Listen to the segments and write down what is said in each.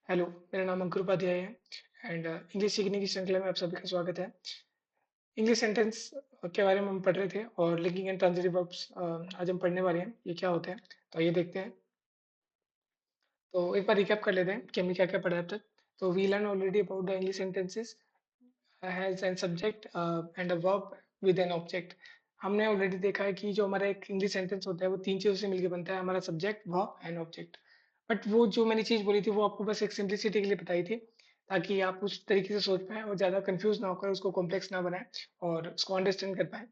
Hello, मेरा नाम अंकुर उपाध्याय है एंड इंग्लिश सीखने की श्रृंखला में आप सभी का स्वागत है। इंग्लिश सेंटेंस के बारे में हम पढ़ रहे थे और लिंकिंग एंड ट्रांजिटिव वर्ब्स आज हम पढ़ने वाले हैं। ये क्या होते हैं? तो आइए देखते हैं। तो एक बार रिकैप कर लेते हैं कि हमने क्या-क्या पढ़ा है अब तक। तो we learn already about the English sentences has an subject and a verb with an object. हमने ऑलरेडी देखा है कि जो हमारा एक इंग्लिश सेंटेंस होता है वो 3 चीज़ों से मिलके बनता है, हमारा subject, verb and object. But वो जो मैंने चीज़ बोली थी वो आपको बस एक सिंप्लिसिटी के लिए बताई थी, ताकि आप उस तरीके से सोच पाएँ और ज़्यादा कन्फ्यूज़ ना होकर उसको कॉम्प्लेक्स ना बनाएँ और उसको अंडरस्टैंड कर पाएँ।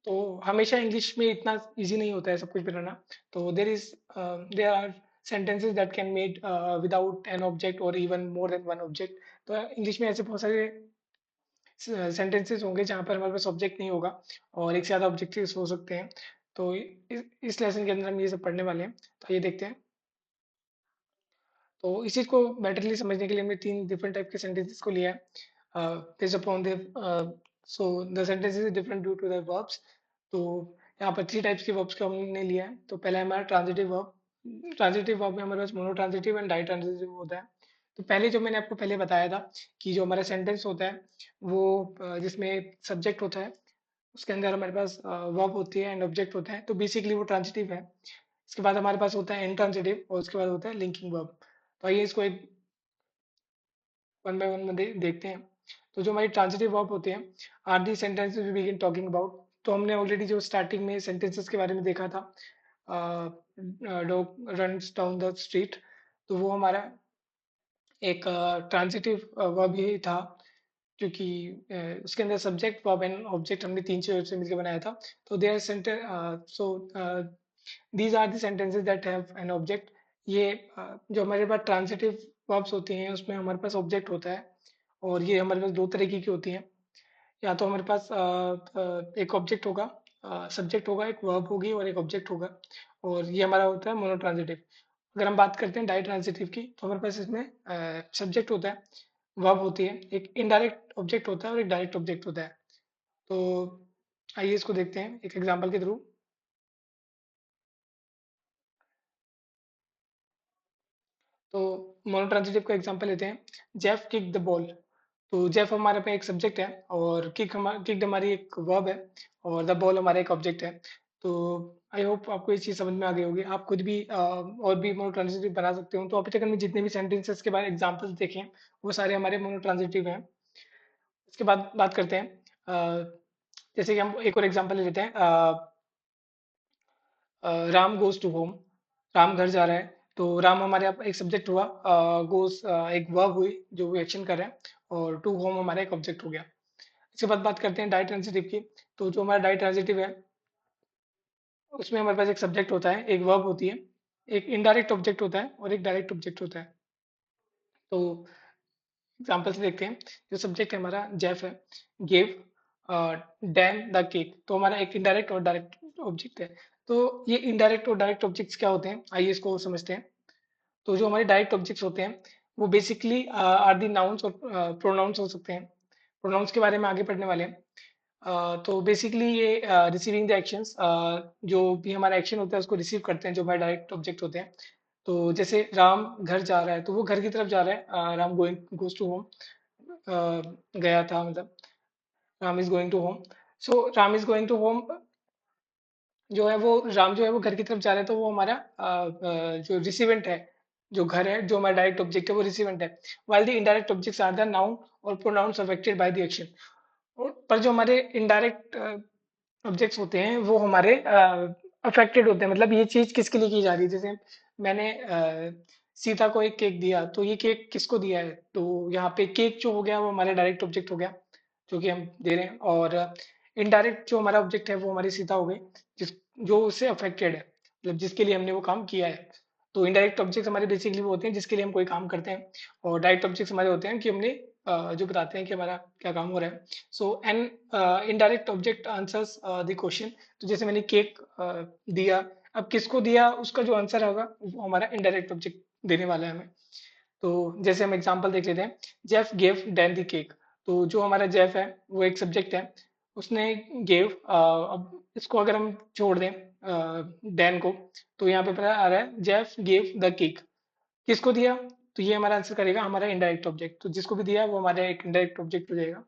तो हमेशा इंग्लिश में इतना ईज़ी नहीं होता है सब कुछ बनाना। तो there are sentences that can made without an object और even more than one object. तो इंग्लिश में ऐसे बहुत सारे सेंटेंसेस होंगे जहाँ पर हमारे पास ऑब्जेक्ट नहीं होगा और एक से ज़्यादा ऑब्जेक्टिव्स हो सकते हैं। तो इस लेसन के अंदर हम ये सब पढ़ने वाले हैं। तो ये देखते हैं। तो इस चीज़ को बेटरली समझने के लिए हमने 3 डिफरेंट टाइप के सेंटेंसेस को लिया है। Based upon so the sentences is different due to the verbs. तो यहाँ पर 3 टाइप्स के वर्ब्स को हमने लिया है। तो पहला है हमारा ट्रांजिटिव वर्ब। ट्रांजिटिव वर्ब में हमारे पास monotransitive and ditransitive होता है। तो पहले जो मैंने आपको पहले बताया था कि जो हमारा सेंटेंस होता है वो जिसमें सब्जेक्ट होता है, उसके अंदर हमारे पास वर्ब होती है एंड ऑब्जेक्ट होता है। तो बेसिकली वो ट्रांजिटिव है। इसके बाद हमारे पास होता है इंट्रांजिटिव और उसके बाद होता है लिंकिंग वर्ब। तो आइए इसको एक वन बाय वन में देखते हैं। तो जो हमारी ट्रांजिटिव वर्ब होते हैं are the sentences we begin talking about. तो हमने ऑलरेडी जो स्टार्टिंग में सेंटेंसेस के बारे में देखा था, dog runs down the street, तो वो हमारा एक ट्रांजिटिव वर्ब ही था, क्योंकि उसके अंदर सब्जेक्ट वर्ब एंड ऑब्जेक्ट हमने तीन चीजों से मिलकर बनाया था। तो they are so these are the sentences that have an object. ये जो हमारे पास ट्रांजिटिव वर्ब्स होती हैं उसमें हमारे पास ऑब्जेक्ट होता है और ये हमारे पास दो तरीके की होती हैं। या तो हमारे पास एक ऑब्जेक्ट होगा, सब्जेक्ट होगा, एक वर्ब होगी और एक ऑब्जेक्ट होगा, और ये हमारा होता है मोनोट्रांजिटिव। अगर हम बात करते हैं डाई ट्रांजिटिव की, तो हमारे पास इसमें सब्जेक्ट होता है, वर्ब होती है, एक इनडायरेक्ट ऑब्जेक्ट होता है और एक डायरेक्ट ऑब्जेक्ट होता है। तो आइए इसको देखते हैं एक एग्जांपल के थ्रू। तो मोनोट्रांजिटिव का एग्जांपल लेते हैं। Jeff kick the ball. तो जेफ हमारे पे एक सब्जेक्ट है और किक्ड हमारी एक वर्ब है और द बॉल हमारा एक ऑब्जेक्ट है। तो आई होप आपको ये चीज़ समझ में आ गई होगी। आप खुद भी और भी मोनोट्रांजिटिव बना सकते हो। तो अभी तक हमने जितने भी सेंटेंसेस के बारे एग्जांपल्स देखे हैं वो सारे हमारे मोनोट्रांजिटिव हैं। इसके बाद बात करते हैं, जैसे कि हम एक और एग्जांपल ले लेते हैं। Ram goes to home. Ram घर जा रहा है। तो राम हमारे यहाँ एक सब्जेक्ट हुआ, गोज एक वर्ब हुई जो वो एक्शन कर रहा है, और टू होम हमारा एक ऑब्जेक्ट हो गया। इसके बाद बात करते हैं डाई ट्रांजिटिव की। तो जो हमारा डाई ट्रांजिटिव है उसमें हमारे पास एक सब्जेक्ट होता है, एक वर्ब होती है, एक इनडायरेक्ट ऑब्जेक्ट होता है और एक डायरेक्ट ऑब्जेक्ट होता है। तो एग्जाम्पल से देखते हैं। जो सब्जेक्ट है हमारा जेफ है, गिव डैन द केक, तो हमारा एक इनडायरेक्ट और डायरेक्ट ऑब्जेक्ट है। तो ये इनडायरेक्ट और डायरेक्ट ऑब्जेक्ट्स क्या होते हैं, आइए इसको समझते हैं। तो जो हमारे डायरेक्ट ऑब्जेक्ट्स होते हैं वो बेसिकली आर दी नाउन्स और प्रोनाउंस हो सकते हैं। प्रोनाउंस के बारे में आगे पढ़ने वाले हैं। तो बेसिकली ये रिसीविंग द एक्शंस, जो भी हमारा एक्शन होता है उसको रिसीव करते हैं जो हमारे डायरेक्ट ऑब्जेक्ट होते हैं। तो जैसे राम घर जा रहा है तो वो घर की तरफ जा रहा है, Ram going goes to home, गया था मतलब Ram is going to home. So Ram is going to home जो है वो, राम जो है वो घर की तरफ जा रहा है, तो वो हमारा जो रिसीवेंट है, जो घर है, जो हमारा डायरेक्ट ऑब्जेक्ट है वो रिसीवेंट है। While the indirect objects are the noun और pronouns affected by the action. पर जो हमारे इनडायरेक्ट ऑब्जेक्ट्स होते हैं वो हमारे अफेक्टेड होते हैं, मतलब ये चीज किसके लिए की जा रही है। जैसे मैंने सीता को एक केक दिया, तो ये केक किसको दिया है, तो यहाँ पे केक जो हो गया वो हमारे डायरेक्ट ऑब्जेक्ट हो गया जो कि हम दे रहे हैं, और इनडायरेक्ट जो हमारा ऑब्जेक्ट है वो हमारी सीता हो गई, जिस जो उससे अफेक्टेड है, मतलब जिसके लिए हमने वो काम किया है। तो इनडायरेक्ट ऑब्जेक्ट हमारे बेसिकली वो होते हैं जिसके लिए हम कोई काम करते हैं, और डायरेक्ट ऑब्जेक्ट हमारे होते हैं कि हमने जो बताते हैं कि हमारा क्या काम हो रहा है। So an indirect object answers the question. तो जैसे मैंने केक दिया, अब किसको दिया उसका जो आंसर होगा वो हमारा इनडायरेक्ट ऑब्जेक्ट देने वाला है हमें। तो जैसे हम एग्जांपल देख लेते हैं। Jeff gave Dan the cake. तो जो हमारा जेफ है वो एक सब्जेक्ट है, उसने गेव, अब इसको अगर हम छोड़ दें डैन को, तो यहाँ पे पता आ रहा है जेफ गेव द केक, किसको दिया, तो ये हमारा आंसर करेगा हमारा इनडायरेक्ट ऑब्जेक्ट। तो जिसको भी दिया है वो हमारा एक इनडायरेक्ट ऑब्जेक्ट हो जाएगा।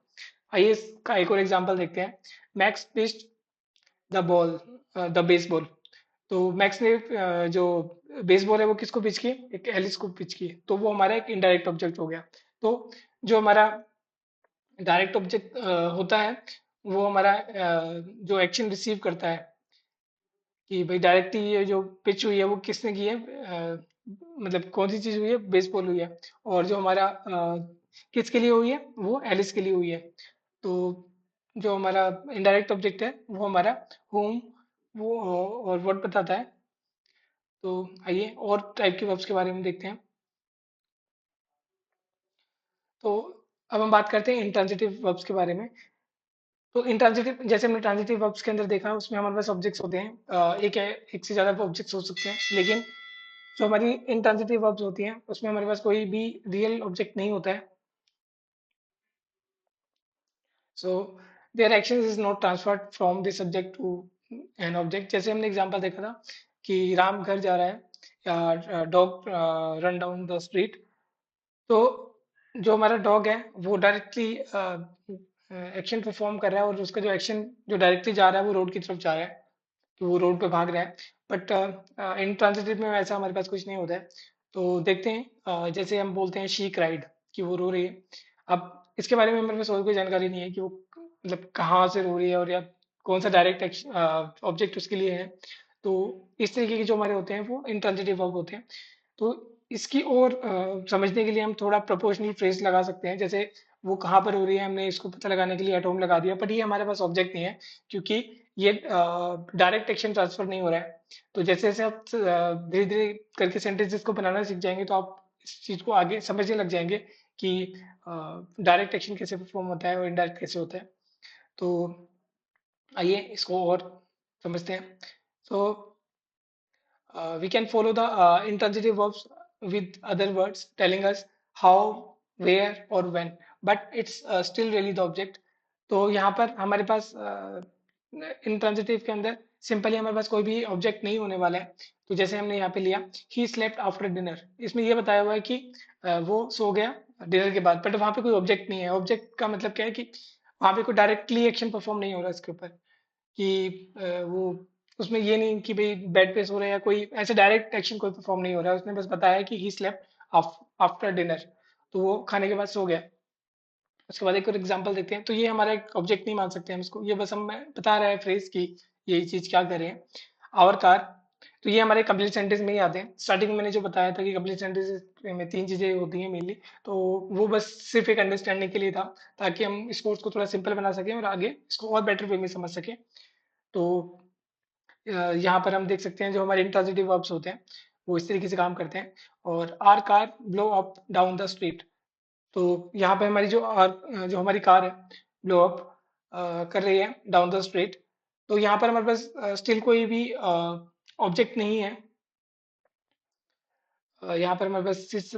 आइए इसका एक और एग्जांपल देखते हैं। Max pitched the ball, the baseball. तो मैक्स ने जो बेसबॉल है वो किसको पिच की, एक एलिस को पिच की, तो वो हमारा एक इनडायरेक्ट ऑब्जेक्ट हो गया। तो जो हमारा डायरेक्ट ऑब्जेक्ट होता है वो हमारा जो एक्शन रिसीव करता है कि भाई डायरेक्टली ये जो पिच हुई है वो किसने की है, मतलब कौन सी चीज हुई है, बेसबॉल हुई है। और जो हमारा किसके लिए हुई है, वो एलिस के लिए हुई है। तो जो हमारा इनडायरेक्ट ऑब्जेक्ट है वो हमारा होम, वो और वर्ड बताता है। तो आइए और टाइप के वर्ब्स के बारे में देखते हैं। तो अब हम बात करते हैं इंट्रांजिटिव वर्ब्स के बारे में। तो इंट्रांजिटिव, जैसे हमने ट्रांजिटिव वर्ब्स के अंदर देखा उसमें हमारे पास ऑब्जेक्ट्स होते हैं, एक है, एक से ज्यादा ऑब्जेक्ट्स हो सकते हैं। लेकिन जो हमारी इंट्रांजिटिव वर्ब्स होती हैं उसमें हमारे पास कोई भी रियल ऑब्जेक्ट नहीं होता है। So their action is not transferred from the subject to an object. जैसे हमने एग्जांपल देखा था कि राम घर जा रहा है या dog run down the street. तो जो हमारा डॉग है वो डायरेक्टली एक्शन परफॉर्म कर रहा है, और उसका जो एक्शन जो डायरेक्टली जा रहा है वो रोड की तरफ जा रहा है, कि वो रोड पे भाग रहा है। बट इन ट्रांजिटिव में वैसा हमारे पास कुछ नहीं होता है। तो देखते हैं, जैसे हम बोलते हैं शी क्राइड, कि वो रो रही है। अब इसके बारे में मेरे पास और कोई जानकारी नहीं है कि वो मतलब कहाँ से रो रही है और या कौन सा डायरेक्ट ऑब्जेक्ट उसके लिए है। तो इस तरीके के जो हमारे होते हैं वो इंट्रांजिटिव वर्ब होते हैं। तो इसकी और समझने के लिए हम थोड़ा प्रपोजनल फ्रेज लगा सकते हैं। जैसे वो कहाँ पर हो रही है, हमने इसको पता लगाने के लिए एट होम लगा दिया, बट ये हमारे पास ऑब्जेक्ट नहीं है, क्योंकि ये डायरेक्ट एक्शन ट्रांसफर नहीं हो रहा है। तो जैसे जैसे आप धीरे धीरे करके सेंटेंसेस को बनाना सीख जाएंगे तो आप इस चीज को आगे समझने लग जाएंगे कि डायरेक्ट एक्शन कैसे परफॉर्म होता है और इनडायरेक्ट कैसे होता है। तो आइए इसको और समझते हैं। सो we can follow the intransitive verbs with other words telling us how, where or when, but it's still really the object. तो यहाँ पर हमारे पास इंट्रांजिटिव के अंदर सिंपली हमारे पास कोई भी ऑब्जेक्ट नहीं होने वाला है। तो जैसे हमने यहाँ पे लिया ही स्लेप्ट आफ्टर डिनर, इसमें ये बताया हुआ है कि वो सो गया डिनर के बाद, बट वहाँ पे कोई ऑब्जेक्ट नहीं है। ऑब्जेक्ट का मतलब क्या है कि वहाँ पे कोई डायरेक्टली एक्शन परफॉर्म नहीं हो रहा इसके ऊपर, कि वो उसमें ये नहीं कि भाई बेड पे सो रहे हैं या कोई ऐसे डायरेक्ट एक्शन कोई परफॉर्म नहीं हो रहा है। उसने बस बताया कि ही स्लेप्ट आफ्टर डिनर, तो वो खाने के बाद सो गया। उसके बाद एक और एग्जांपल देखते हैं। तो ये हमारा एक ऑब्जेक्ट नहीं मान सकते हम इसको, ये बस हम बता रहा है फ्रेज की ये चीज क्या कर रहे हैं। आवर कार, तो ये हमारे कंप्लीट सेंटेंस में ही आते हैं। स्टार्टिंग में मैंने जो बताया था कि कंप्लीट सेंटेंस में तीन चीजें होती हैं मेनली, तो वो बस सिर्फ एक अंडरस्टैंडिंग के लिए था, ताकि हम इस कोर्स को थोड़ा सिंपल बना सकें और आगे इसको और बेटर वे में समझ सकें। तो यहाँ पर हम देख सकते हैं जो हमारे इंट्रांजिटिव वर्ब्स होते हैं वो इस तरीके से काम करते हैं। और our car blow up down the street, तो यहाँ पे हमारी जो हमारी कार है ब्लो अप कर रही है डाउन द स्ट्रीट। तो यहाँ पर हमारे पास स्टिल कोई भी ऑब्जेक्ट नहीं है। यहाँ पर हमारे पास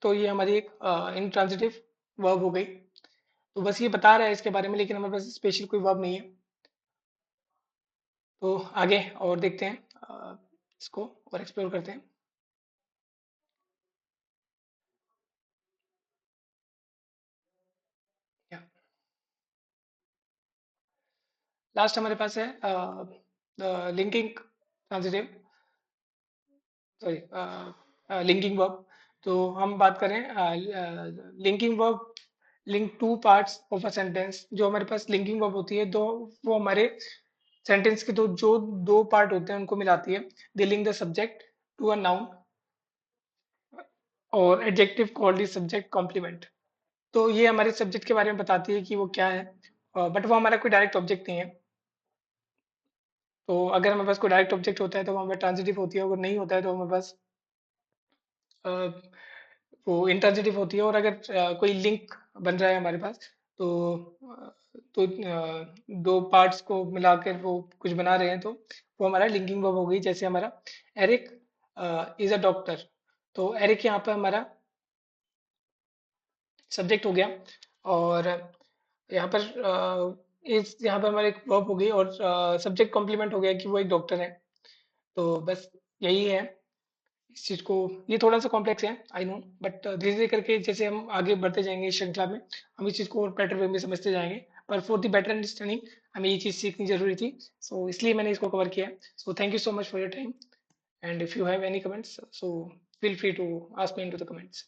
तो ये हमारी एक इंट्रांजिटिव वर्ब हो गई। तो बस ये बता रहा है इसके बारे में, लेकिन हमारे पास स्पेशल कोई वर्ब नहीं है। तो आगे और देखते हैं, इसको और एक्सप्लोर करते हैं। लास्ट हमारे पास है linking transitive, sorry linking verb. तो हम बात करें linking verb, link two parts of a sentence. जो हमारे पास लिंकिंग वर्ब होती है दो, वो हमारे सेंटेंस के दो पार्ट होते हैं उनको मिलाती है। They link the subject to a noun, और adjective called the subject complement. तो ये हमारे सब्जेक्ट के बारे में बताती है कि वो क्या है, बट वो हमारा कोई डायरेक्ट ऑब्जेक्ट नहीं है। तो अगर हमारे पास कोई डायरेक्ट ऑब्जेक्ट होता है तो वो हमारे ट्रांजिटिव होती है, अगर नहीं होता है तो हमारे पास अ, वो इंट्रांजिटिव होती है। और अगर कोई लिंक बन रहा है हमारे पास, तो दो पार्ट्स को मिलाकर वो कुछ बना रहे हैं, तो वो हमारा लिंकिंग वर्ब हो गई। जैसे हमारा एरिक इज अ डॉक्टर, तो एरिक यहाँ पर हमारा सब्जेक्ट हो गया। और यहाँ पर इस यहाँ पर हमारा एक वर्ब हो गई, और सब्जेक्ट कॉम्प्लीमेंट हो गया कि वो एक डॉक्टर है। तो बस यही है इस चीज़ को, ये थोड़ा सा कॉम्प्लेक्स है आई नो, बट धीरे धीरे करके जैसे हम आगे बढ़ते जाएंगे इस श्रृंखला में, हम इस चीज़ को और बेटर वे में समझते जाएंगे। पर फॉर द बेटर अंडरस्टैंडिंग हमें ये चीज़ सीखनी जरूरी थी, सो इसलिए मैंने इसको कवर किया। So thank you so much for your time, and if you have any comments, so feel free to ask me in to the comments.